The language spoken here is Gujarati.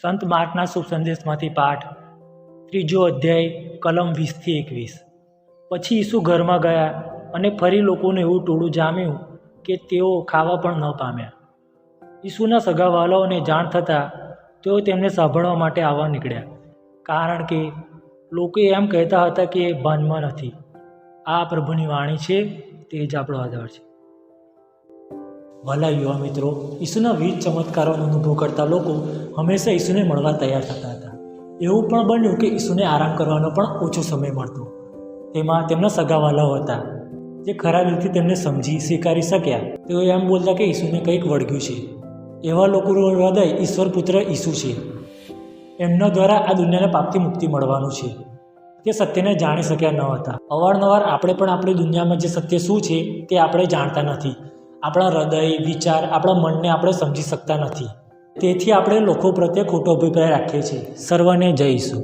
સંત માર્કના શુભ સંદેશમાંથી પાઠ 3 અધ્યાય કલમ 20-21। પછી ઈસુ ઘરમાં ગયા અને ફરી લોકોને એવું ટોળું જામ્યું કે તેઓ ખાવા પણ ન પામ્યા। ઈસુના સગાવાલાઓને જાણ થતાં તેઓ તેમને સાંભળવા માટે આવવા નીકળ્યા, કારણ કે લોકો એમ કહેતા હતા કે એ ભાનમાં નથી। આ પ્રભુની વાણી છે, તે જ આપણો આધાર છે। ભલા યુવા મિત્રો, ઈસુના વિવિધ ચમત્કારોનો અનુભવ કરતા લોકો હંમેશા ઈસુને મળવા તૈયાર થતા હતા। એવું પણ બન્યું કે ઈસુને આરામ કરવાનો પણ ઓછો સમય મળતો। તેમાં તેમના સગાવાલાઓ હતા, જે ખરા રીતે તેમને સમજી સ્વીકારી શક્યા। તેઓ એમ બોલતા કે ઈસુને કંઈક વળગ્યું છે। એવા લોકોનું હૃદય ઈશ્વર પુત્ર ઈસુ છે। એમના દ્વારા આ દુનિયાને પાપથી મુક્તિ મળવાનું છે। તે સત્યને જાણી શક્યા ન હતા। અવારનવાર આપણે પણ આપણી દુનિયામાં જે સત્ય શું છે તે આપણે જાણતા નથી। આપણા હૃદય, વિચાર, આપણા મનને આપણે સમજી શકતા નથી। તેથી આપણે લોકો પ્રત્યે ખોટો અભિપ્રાય રાખીએ છીએ। સર્વને જય ઈસુ।